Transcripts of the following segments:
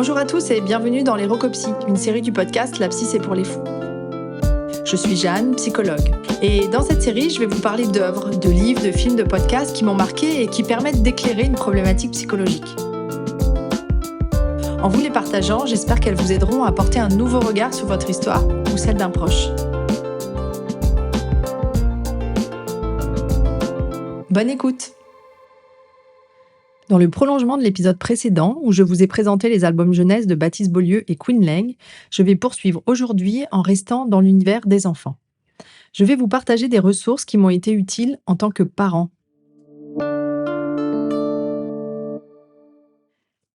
Bonjour à tous et bienvenue dans l'Hérocopsie, une série du podcast La Psy c'est pour les fous. Je suis Jeanne, psychologue. Et dans cette série, je vais vous parler d'œuvres, de livres, de films, de podcasts qui m'ont marqué et qui permettent d'éclairer une problématique psychologique. En vous les partageant, j'espère qu'elles vous aideront à porter un nouveau regard sur votre histoire ou celle d'un proche. Bonne écoute! Dans le prolongement de l'épisode précédent, où je vous ai présenté les albums jeunesse de Baptiste Beaulieu et Queen Lang, je vais poursuivre aujourd'hui en restant dans l'univers des enfants. Je vais vous partager des ressources qui m'ont été utiles en tant que parent.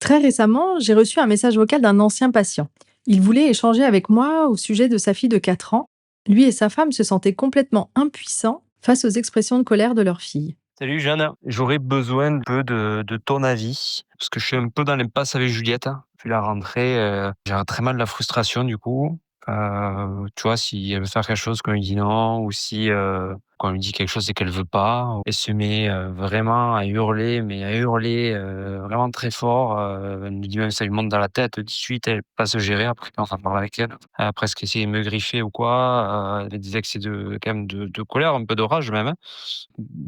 Très récemment, j'ai reçu un message vocal d'un ancien patient. Il voulait échanger avec moi au sujet de sa fille de 4 ans. Lui et sa femme se sentaient complètement impuissants face aux expressions de colère de leur fille. Salut Jeanne, j'aurais besoin un peu de ton avis, parce que je suis un peu dans l'impasse avec Juliette. Puis la rentrée, j'ai très mal de la frustration du coup. Tu vois, si elle veut faire quelque chose, qu'on lui dit non, ou si quand on lui dit quelque chose et qu'elle veut pas, elle se met vraiment à hurler, mais à hurler vraiment très fort. Elle nous dit même ça lui monte dans la tête. Tout de suite, elle peut pas se gérer après quand on en parle avec elle. Elle a presque essayé de me griffer ou quoi. Elle a des excès quand même de colère, un peu de rage même.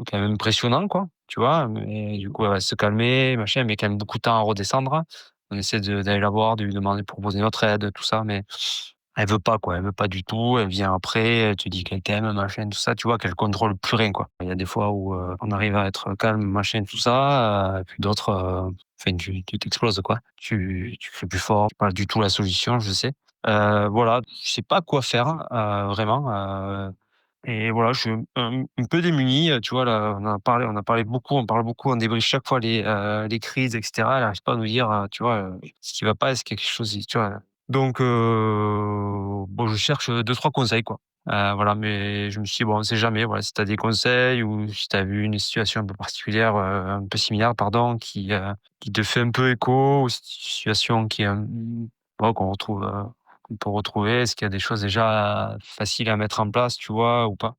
Quand même impressionnant, quoi, tu vois? Mais du coup, elle va se calmer, machin, elle met quand même beaucoup de temps à redescendre. On essaie d'aller la voir, de lui demander de proposer notre aide, tout ça, mais elle veut pas, quoi. Elle veut pas du tout. Elle vient après, elle te dit qu'elle t'aime, machin, tout ça, tu vois? Qu'elle contrôle plus rien, quoi. Il y a des fois où, on arrive à être calme, machin, tout ça, et puis d'autres, enfin, tu t'exploses, quoi. Tu cries plus fort, c'est pas du tout la solution, je sais. Voilà, je sais pas quoi faire, vraiment, et voilà, je suis un peu démuni, tu vois? Là, on a parlé beaucoup, on parle beaucoup, on débriefe chaque fois les crises et cetera. Elle arrive pas à nous dire, tu vois, ce qui va pas, est-ce qu'il y a quelque chose, tu vois? Donc bon, je cherche, 2-3 conseils, quoi. Voilà, mais je me suis dit: «Bon, on sait jamais», voilà, si tu as des conseils ou si tu as vu une situation un peu particulière, un peu similaire, pardon, qui te fait un peu écho, ou situation qui est, voilà, qu'on peut retrouver. Est-ce qu'il y a des choses déjà faciles à mettre en place, tu vois, ou pas?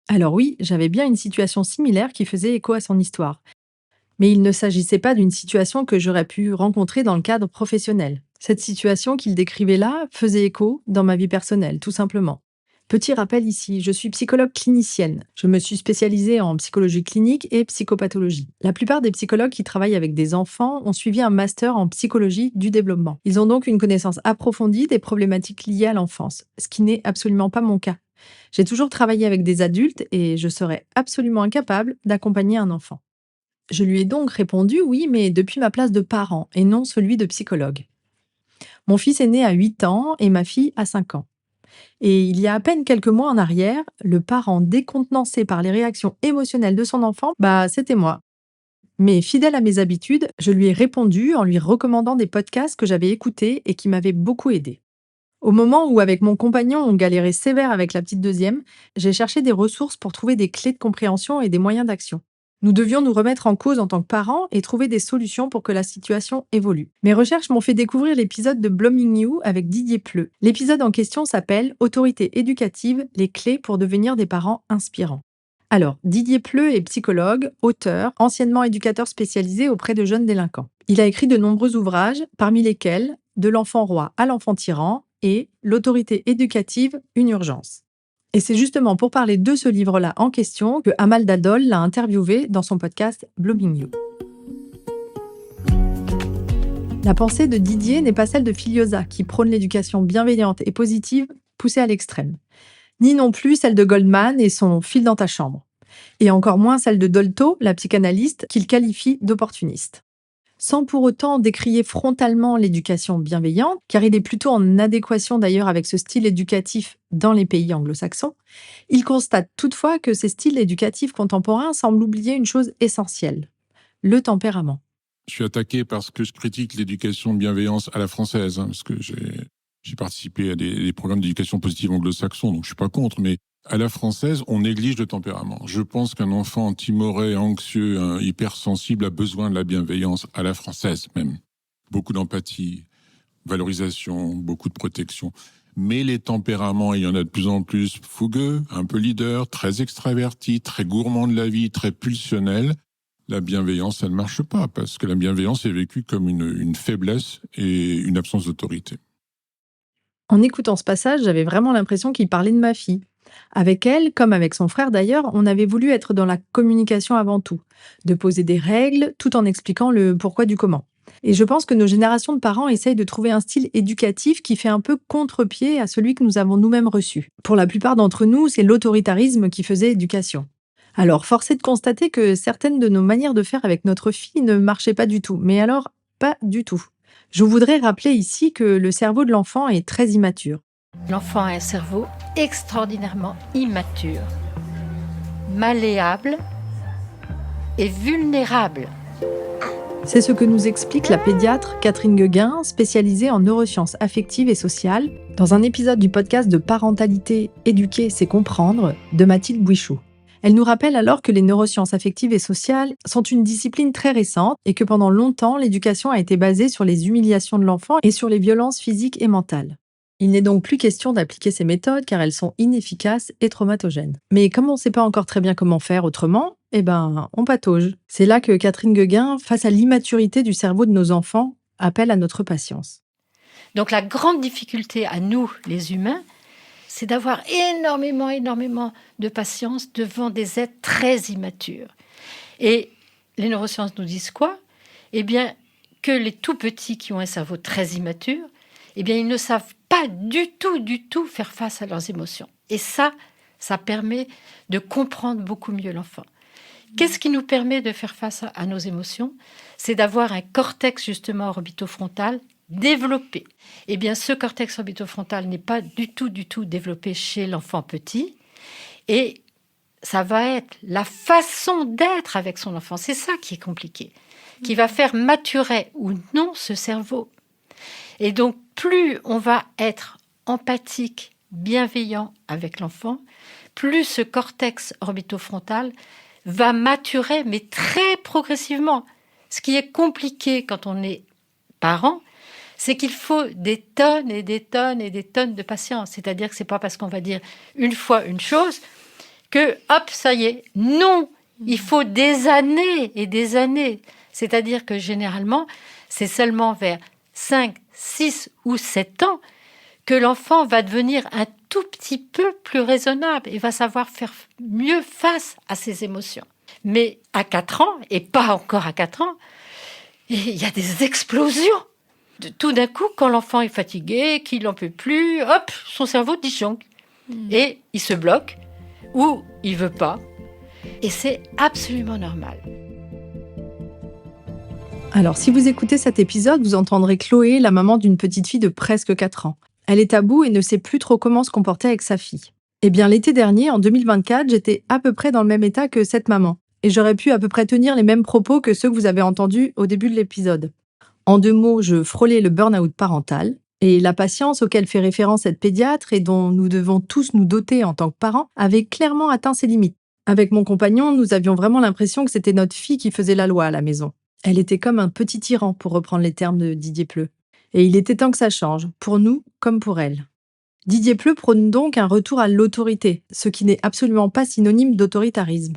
Alors oui, j'avais bien une situation similaire qui faisait écho à son histoire. Mais il ne s'agissait pas d'une situation que j'aurais pu rencontrer dans le cadre professionnel. Cette situation qu'il décrivait là faisait écho dans ma vie personnelle, tout simplement. Petit rappel ici, je suis psychologue clinicienne. Je me suis spécialisée en psychologie clinique et psychopathologie. La plupart des psychologues qui travaillent avec des enfants ont suivi un master en psychologie du développement. Ils ont donc une connaissance approfondie des problématiques liées à l'enfance, ce qui n'est absolument pas mon cas. J'ai toujours travaillé avec des adultes et je serais absolument incapable d'accompagner un enfant. Je lui ai donc répondu oui, mais depuis ma place de parent et non celui de psychologue. Mon fils est né à 8 ans et ma fille à 5 ans. Et il y a à peine quelques mois en arrière, le parent décontenancé par les réactions émotionnelles de son enfant, c'était moi. Mais fidèle à mes habitudes, je lui ai répondu en lui recommandant des podcasts que j'avais écoutés et qui m'avaient beaucoup aidé. Au moment où, avec mon compagnon, on galérait sévère avec la petite deuxième, j'ai cherché des ressources pour trouver des clés de compréhension et des moyens d'action. Nous devions nous remettre en cause en tant que parents et trouver des solutions pour que la situation évolue. Mes recherches m'ont fait découvrir l'épisode de Blooming You avec Didier Pleu. L'épisode en question s'appelle Autorité éducative, les clés pour devenir des parents inspirants. Alors, Didier Pleu est psychologue, auteur, anciennement éducateur spécialisé auprès de jeunes délinquants. Il a écrit de nombreux ouvrages, parmi lesquels De l'enfant roi à l'enfant tyran et L'autorité éducative, une urgence. Et c'est justement pour parler de ce livre-là en question que Amal Dadol l'a interviewé dans son podcast Blooming You. La pensée de Didier n'est pas celle de Filiosa, qui prône l'éducation bienveillante et positive poussée à l'extrême, ni non plus celle de Goldman et son fil dans ta chambre, et encore moins celle de Dolto, la psychanalyste, qu'il qualifie d'opportuniste. Sans pour autant décrier frontalement l'éducation bienveillante, car il est plutôt en adéquation d'ailleurs avec ce style éducatif dans les pays anglo-saxons, il constate toutefois que ces styles éducatifs contemporains semblent oublier une chose essentielle, le tempérament. Je suis attaqué parce que je critique l'éducation de bienveillance à la française, parce que j'ai participé à des programmes d'éducation positive anglo-saxons, donc je suis pas contre, mais à la française, on néglige le tempérament. Je pense qu'un enfant timoré, anxieux, hypersensible a besoin de la bienveillance à la française même. Beaucoup d'empathie, valorisation, beaucoup de protection. Mais les tempéraments, il y en a de plus en plus fougueux, un peu leader, très extravertis, très gourmands de la vie, très pulsionnels. la bienveillance, ça ne marche pas, parce que la bienveillance est vécue comme une faiblesse et une absence d'autorité. En écoutant ce passage, j'avais vraiment l'impression qu'il parlait de ma fille. Avec elle, comme avec son frère d'ailleurs, on avait voulu être dans la communication avant tout, de poser des règles tout en expliquant le pourquoi du comment. Et je pense que nos générations de parents essayent de trouver un style éducatif qui fait un peu contre-pied à celui que nous avons nous-mêmes reçu. Pour la plupart d'entre nous, c'est l'autoritarisme qui faisait éducation. Alors, force est de constater que certaines de nos manières de faire avec notre fille ne marchaient pas du tout. Mais alors, pas du tout. Je voudrais rappeler ici que le cerveau de l'enfant est très immature. L'enfant a un cerveau extraordinairement immature, malléable et vulnérable. C'est ce que nous explique la pédiatre Catherine Gueguin, spécialisée en neurosciences affectives et sociales, dans un épisode du podcast de Parentalité, éduquer, c'est comprendre, de Mathilde Bouichou. Elle nous rappelle alors que les neurosciences affectives et sociales sont une discipline très récente et que pendant longtemps, l'éducation a été basée sur les humiliations de l'enfant et sur les violences physiques et mentales. Il n'est donc plus question d'appliquer ces méthodes car elles sont inefficaces et traumatogènes. Mais comme on ne sait pas encore très bien comment faire autrement, on patauge. C'est là que Catherine Gueguin, face à l'immaturité du cerveau de nos enfants, appelle à notre patience. Donc la grande difficulté à nous, les humains, c'est d'avoir énormément de patience devant des êtres très immatures. Et les neurosciences nous disent quoi ? Eh bien, que les tout petits qui ont un cerveau très immature, ils ne savent pas du tout faire face à leurs émotions. Et ça permet de comprendre beaucoup mieux l'enfant. Qu'est-ce qui nous permet de faire face à nos émotions ? C'est d'avoir un cortex, justement, orbitofrontal développé. Eh bien, ce cortex orbitofrontal n'est pas du tout développé chez l'enfant petit. Et ça va être la façon d'être avec son enfant. C'est ça qui est compliqué, qui va faire maturer ou non ce cerveau. Et donc, plus on va être empathique, bienveillant avec l'enfant, plus ce cortex orbitofrontal va maturer, mais très progressivement. Ce qui est compliqué quand on est parent, c'est qu'il faut des tonnes et des tonnes et des tonnes de patience. C'est-à-dire que c'est pas parce qu'on va dire une fois une chose que, hop, ça y est. Non, il faut des années et des années. C'est-à-dire que généralement, c'est seulement vers 5, 6 ou 7 ans que l'enfant va devenir un tout petit peu plus raisonnable et va savoir faire mieux face à ses émotions. Mais à 4 ans, et pas encore à 4 ans, il y a des explosions. Tout d'un coup, quand l'enfant est fatigué, qu'il n'en peut plus, hop, son cerveau disjoncte. Et il se bloque, ou il ne veut pas. Et c'est absolument normal. Alors, si vous écoutez cet épisode, vous entendrez Chloé, la maman d'une petite fille de presque 4 ans. Elle est à bout et ne sait plus trop comment se comporter avec sa fille. Eh bien, l'été dernier, en 2024, j'étais à peu près dans le même état que cette maman. Et j'aurais pu à peu près tenir les mêmes propos que ceux que vous avez entendus au début de l'épisode. En 2 mots, je frôlais le burn-out parental. Et la patience auquel fait référence cette pédiatre et dont nous devons tous nous doter en tant que parents avait clairement atteint ses limites. Avec mon compagnon, nous avions vraiment l'impression que c'était notre fille qui faisait la loi à la maison. Elle était comme un petit tyran, pour reprendre les termes de Didier Pleu. Et il était temps que ça change, pour nous comme pour elle. Didier Pleu prône donc un retour à l'autorité, ce qui n'est absolument pas synonyme d'autoritarisme.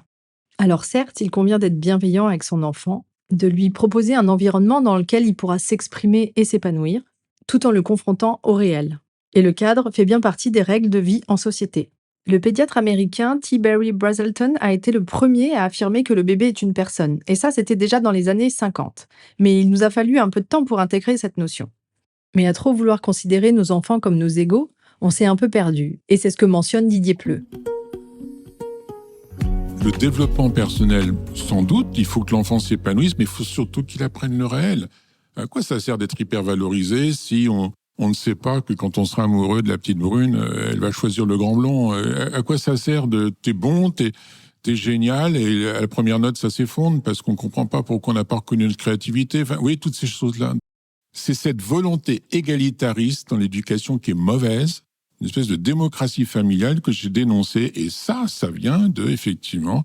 Alors certes, il convient d'être bienveillant avec son enfant, de lui proposer un environnement dans lequel il pourra s'exprimer et s'épanouir, tout en le confrontant au réel. Et le cadre fait bien partie des règles de vie en société. Le pédiatre américain T. Barry Brazelton a été le premier à affirmer que le bébé est une personne, et ça c'était déjà dans les années 50. Mais il nous a fallu un peu de temps pour intégrer cette notion. Mais à trop vouloir considérer nos enfants comme nos égaux, on s'est un peu perdu, et c'est ce que mentionne Didier Pleu. Le développement personnel, sans doute, il faut que l'enfant s'épanouisse, mais il faut surtout qu'il apprenne le réel. À quoi ça sert d'être hyper valorisé si on ne sait pas que quand on sera amoureux de la petite brune, elle va choisir le grand blond? À quoi ça sert de t'es bon, t'es génial, et à la première note, ça s'effondre parce qu'on ne comprend pas pourquoi on n'a pas reconnu notre créativité. Enfin, oui, toutes ces choses-là. C'est cette volonté égalitariste dans l'éducation qui est mauvaise, une espèce de démocratie familiale que j'ai dénoncée. Et ça vient de, effectivement,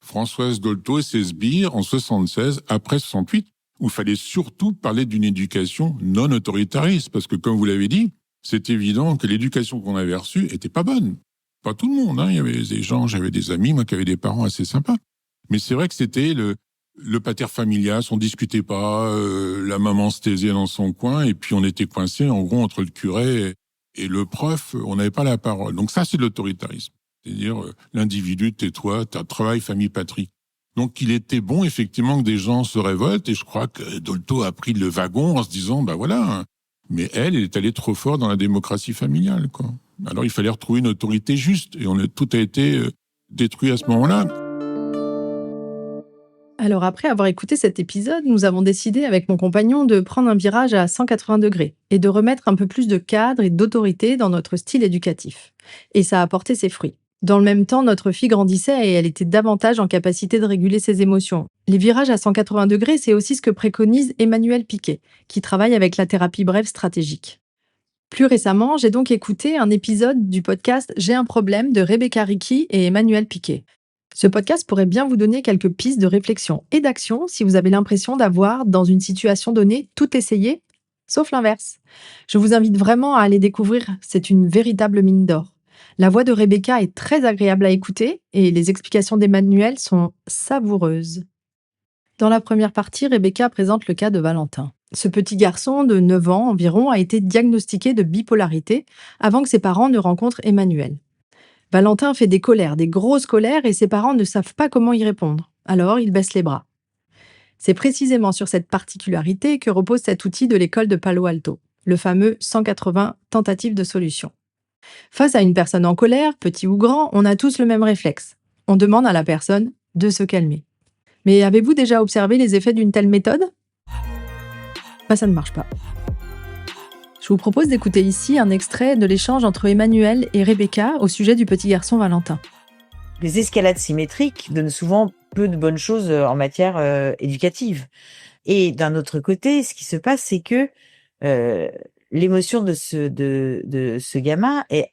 Françoise Dolto et ses sbires en 76, après 68, où il fallait surtout parler d'une éducation non autoritariste. Parce que, comme vous l'avez dit, c'est évident que l'éducation qu'on avait reçue était pas bonne. Pas tout le monde, hein. Il y avait des gens, j'avais des amis, moi, qui avaient des parents assez sympas. Mais c'est vrai que c'était le pater familias, on discutait pas, la maman se taisait dans son coin, et puis on était coincé en gros entre le curé et le prof, on n'avait pas la parole. Donc ça, c'est de l'autoritarisme. C'est-à-dire, l'individu, tais-toi, t'as travail, famille, patrie. Donc il était bon, effectivement, que des gens se révoltent, et je crois que Dolto a pris le wagon en se disant, bah voilà, mais elle est allée trop fort dans la démocratie familiale, quoi. Alors il fallait retrouver une autorité juste, et tout a été détruit à ce moment-là. Alors après avoir écouté cet épisode, nous avons décidé avec mon compagnon de prendre un virage à 180 degrés et de remettre un peu plus de cadre et d'autorité dans notre style éducatif. Et ça a porté ses fruits. Dans le même temps, notre fille grandissait et elle était davantage en capacité de réguler ses émotions. Les virages à 180 degrés, c'est aussi ce que préconise Emmanuel Piquet, qui travaille avec la thérapie brève stratégique. Plus récemment, j'ai donc écouté un épisode du podcast J'ai un problème de Rebecca Ricci et Emmanuel Piquet. Ce podcast pourrait bien vous donner quelques pistes de réflexion et d'action si vous avez l'impression d'avoir, dans une situation donnée, tout essayé, sauf l'inverse. Je vous invite vraiment à aller découvrir, c'est une véritable mine d'or. La voix de Rebecca est très agréable à écouter et les explications d'Emmanuel sont savoureuses. Dans la première partie, Rebecca présente le cas de Valentin. Ce petit garçon de 9 ans environ a été diagnostiqué de bipolarité avant que ses parents ne rencontrent Emmanuel. Valentin fait des colères, des grosses colères, et ses parents ne savent pas comment y répondre. Alors, il baisse les bras. C'est précisément sur cette particularité que repose cet outil de l'école de Palo Alto, le fameux 180 tentatives de solution. Face à une personne en colère, petit ou grand, on a tous le même réflexe. On demande à la personne de se calmer. Mais avez-vous déjà observé les effets d'une telle méthode ? Ça ne marche pas. Je vous propose d'écouter ici un extrait de l'échange entre Emmanuel et Rebecca au sujet du petit garçon Valentin. Les escalades symétriques donnent souvent peu de bonnes choses en matière éducative. Et d'un autre côté, ce qui se passe, c'est que l'émotion de ce gamin est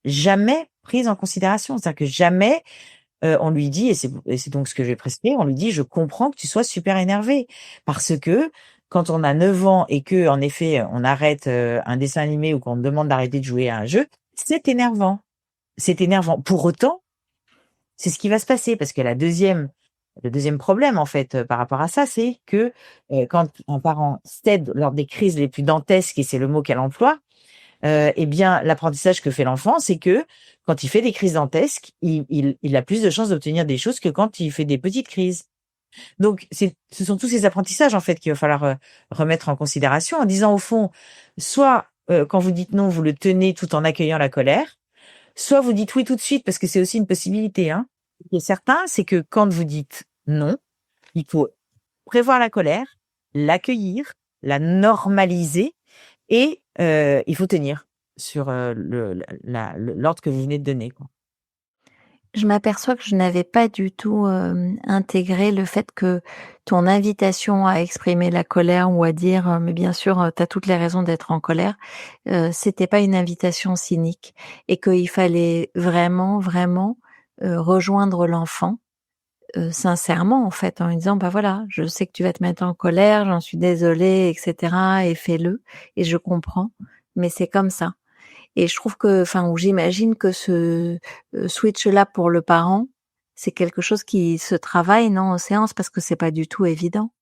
jamais prise en considération. C'est-à-dire que jamais on lui dit, et c'est donc ce que je vais prescrire, on lui dit, je comprends que tu sois super énervé. Parce que quand on a 9 ans et que, en effet, on arrête un dessin animé ou qu'on me demande d'arrêter de jouer à un jeu, c'est énervant. C'est énervant. Pour autant, c'est ce qui va se passer, parce que le deuxième problème, en fait, par rapport à ça, c'est que quand un parent cède lors des crises les plus dantesques, et c'est le mot qu'elle emploie, eh bien, l'apprentissage que fait l'enfant, c'est que quand il fait des crises dantesques, il a plus de chances d'obtenir des choses que quand il fait des petites crises. Donc, ce sont tous ces apprentissages, en fait, qu'il va falloir remettre en considération en disant, au fond, soit quand vous dites non, vous le tenez tout en accueillant la colère, soit vous dites oui tout de suite, parce que c'est aussi une possibilité. Hein. Ce qui est certain, c'est que quand vous dites non, il faut prévoir la colère, l'accueillir, la normaliser, et il faut tenir sur l'ordre que vous venez de donner, quoi. Je m'aperçois que je n'avais pas du tout intégré le fait que ton invitation à exprimer la colère ou à dire mais bien sûr tu as toutes les raisons d'être en colère, c'était pas une invitation cynique et qu'il fallait vraiment rejoindre l'enfant sincèrement en fait en lui disant bah voilà, je sais que tu vas te mettre en colère, j'en suis désolée, etc. et fais-le et je comprends, mais c'est comme ça. Et je trouve que, ou j'imagine que ce switch-là pour le parent, c'est quelque chose qui se travaille, non, en séance, parce que c'est pas du tout évident.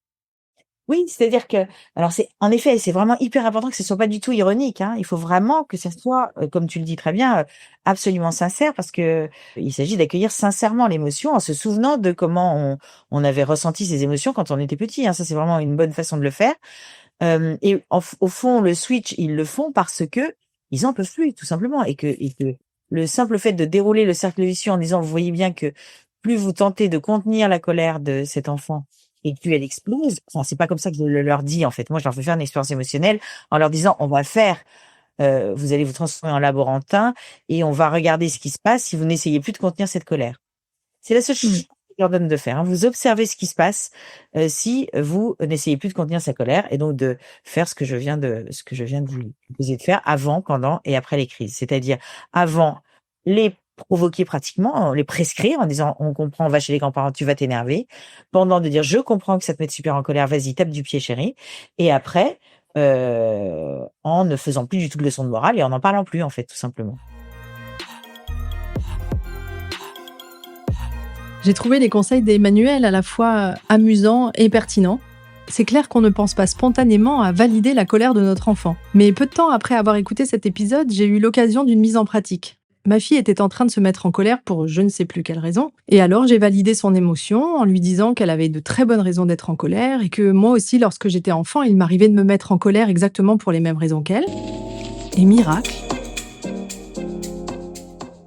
Oui, c'est-à-dire que, alors en effet, c'est vraiment hyper important que ce soit pas du tout ironique, hein. Il faut vraiment que ça soit, comme tu le dis très bien, absolument sincère, parce que il s'agit d'accueillir sincèrement l'émotion en se souvenant de comment on avait ressenti ces émotions quand on était petit, hein. Ça, c'est vraiment une bonne façon de le faire. Et au fond, le switch, ils le font parce que ils en peuvent plus, tout simplement, et que le simple fait de dérouler le cercle vicieux en disant, vous voyez bien que plus vous tentez de contenir la colère de cet enfant et plus elle explose. Enfin, c'est pas comme ça que je le leur dis, en fait. Moi, je leur fais faire une expérience émotionnelle en leur disant, on va faire, vous allez vous transformer en laborantin et on va regarder ce qui se passe si vous n'essayez plus de contenir cette colère. C'est la seule chose je leur donne de faire. Hein. Vous observez ce qui se passe si vous n'essayez plus de contenir sa colère et donc de faire ce que je viens de vous proposer de faire avant, pendant et après les crises. C'est-à-dire avant les provoquer pratiquement, les prescrire en disant on comprend, on va chez les grands-parents, tu vas t'énerver. Pendant de dire je comprends que ça te mette super en colère, vas-y tape du pied chérie. Et après en ne faisant plus du tout de leçon de morale et en n'en parlant plus en fait tout simplement. J'ai trouvé les conseils d'Emmanuel à la fois amusants et pertinents. C'est clair qu'on ne pense pas spontanément à valider la colère de notre enfant. Mais peu de temps après avoir écouté cet épisode, j'ai eu l'occasion d'une mise en pratique. Ma fille était en train de se mettre en colère pour je ne sais plus quelle raison. Et alors j'ai validé son émotion en lui disant qu'elle avait de très bonnes raisons d'être en colère et que moi aussi, lorsque j'étais enfant, il m'arrivait de me mettre en colère exactement pour les mêmes raisons qu'elle. Et miracle,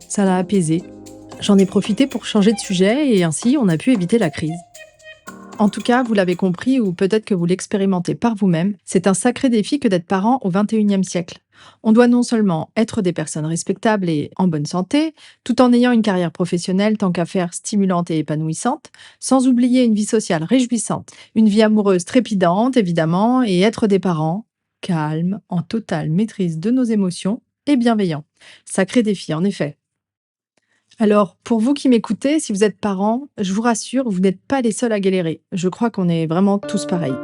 ça l'a apaisée. J'en ai profité pour changer de sujet et ainsi on a pu éviter la crise. En tout cas, vous l'avez compris ou peut-être que vous l'expérimentez par vous-même, c'est un sacré défi que d'être parent au XXIe siècle. On doit non seulement être des personnes respectables et en bonne santé, tout en ayant une carrière professionnelle tant qu'à faire stimulante et épanouissante, sans oublier une vie sociale réjouissante, une vie amoureuse trépidante évidemment, et être des parents calmes, en totale maîtrise de nos émotions et bienveillants. Sacré défi en effet. Alors, pour vous qui m'écoutez, si vous êtes parents, je vous rassure, vous n'êtes pas les seuls à galérer. Je crois qu'on est vraiment tous pareils.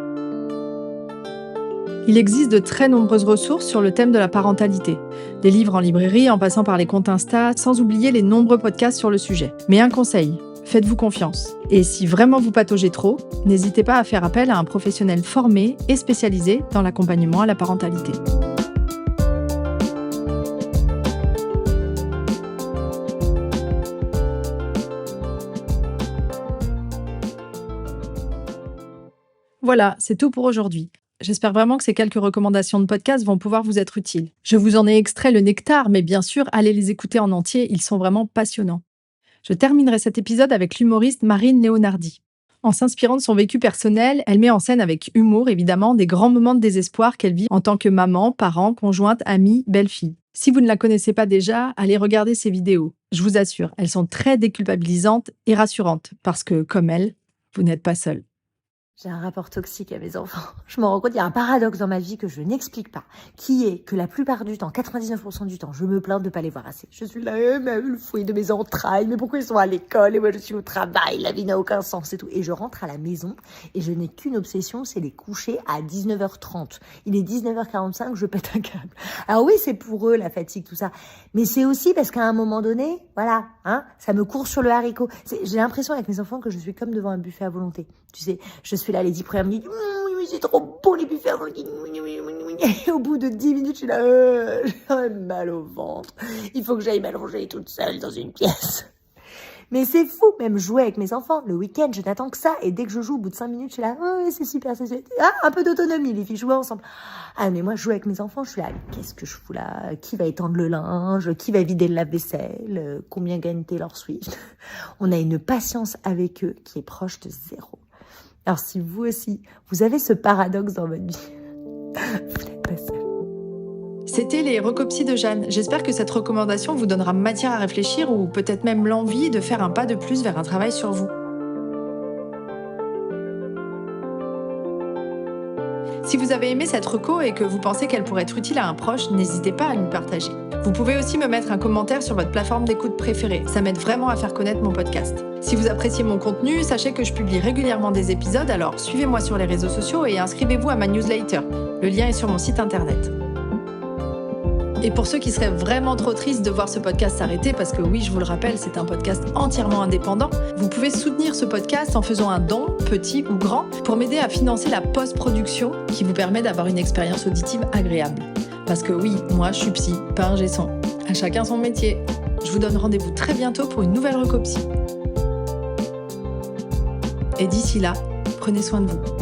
Il existe de très nombreuses ressources sur le thème de la parentalité. Des livres en librairie, en passant par les comptes Insta, sans oublier les nombreux podcasts sur le sujet. Mais un conseil, faites-vous confiance. Et si vraiment vous pataugez trop, n'hésitez pas à faire appel à un professionnel formé et spécialisé dans l'accompagnement à la parentalité. Voilà, c'est tout pour aujourd'hui. J'espère vraiment que ces quelques recommandations de podcast vont pouvoir vous être utiles. Je vous en ai extrait le nectar, mais bien sûr, allez les écouter en entier, ils sont vraiment passionnants. Je terminerai cet épisode avec l'humoriste Marine Leonardi. En s'inspirant de son vécu personnel, elle met en scène avec humour, évidemment, des grands moments de désespoir qu'elle vit en tant que maman, parent, conjointe, amie, belle-fille. Si vous ne la connaissez pas déjà, allez regarder ses vidéos. Je vous assure, elles sont très déculpabilisantes et rassurantes, parce que, comme elle, vous n'êtes pas seul. J'ai un rapport toxique à mes enfants. Je me rends compte, il y a un paradoxe dans ma vie que je n'explique pas, qui est que la plupart du temps, 99% du temps, je me plains de ne pas les voir assez. Je suis là, le fruit de mes entrailles, mais pourquoi ils sont à l'école et moi je suis au travail, la vie n'a aucun sens et tout. Et je rentre à la maison et je n'ai qu'une obsession, c'est les coucher à 19h30. Il est 19h45, je pète un câble. Alors oui, c'est pour eux la fatigue, tout ça, mais c'est aussi parce qu'à un moment donné, voilà, ça me court sur le haricot. J'ai l'impression avec mes enfants que je suis comme devant un buffet à volonté. Tu sais, je suis là les 10 premières minutes, oui, c'est trop bon les buffets à volonté. Et au bout de 10 minutes, je suis là, j'ai mal au ventre. Il faut que j'aille m'allonger toute seule dans une pièce. Mais c'est fou, même jouer avec mes enfants. Le week-end, je n'attends que ça. Et dès que je joue, au bout de 5 minutes, je suis là, c'est super, c'est super. Un peu d'autonomie, les filles, jouer ensemble. Ah, mais moi, je joue avec mes enfants, je suis là, qu'est-ce que je fous là? Qui va étendre le linge? Qui va vider le lave-vaisselle? Combien gagne Taylor Swift? On a une patience avec eux qui est proche de zéro. Alors si vous aussi, vous avez ce paradoxe dans votre vie, vous n'êtes pas seul. C'était les recopsies de Jeanne. J'espère que cette recommandation vous donnera matière à réfléchir ou peut-être même l'envie de faire un pas de plus vers un travail sur vous. Si vous avez aimé cette reco et que vous pensez qu'elle pourrait être utile à un proche, n'hésitez pas à lui partager. Vous pouvez aussi me mettre un commentaire sur votre plateforme d'écoute préférée, ça m'aide vraiment à faire connaître mon podcast. Si vous appréciez mon contenu, sachez que je publie régulièrement des épisodes, alors suivez-moi sur les réseaux sociaux et inscrivez-vous à ma newsletter. Le lien est sur mon site internet. Et pour ceux qui seraient vraiment trop tristes de voir ce podcast s'arrêter, parce que oui, je vous le rappelle, c'est un podcast entièrement indépendant, vous pouvez soutenir ce podcast en faisant un don, petit ou grand, pour m'aider à financer la post-production qui vous permet d'avoir une expérience auditive agréable. Parce que oui, moi je suis psy, pas ingé son. À chacun son métier. Je vous donne rendez-vous très bientôt pour une nouvelle recopsie. Et d'ici là, prenez soin de vous.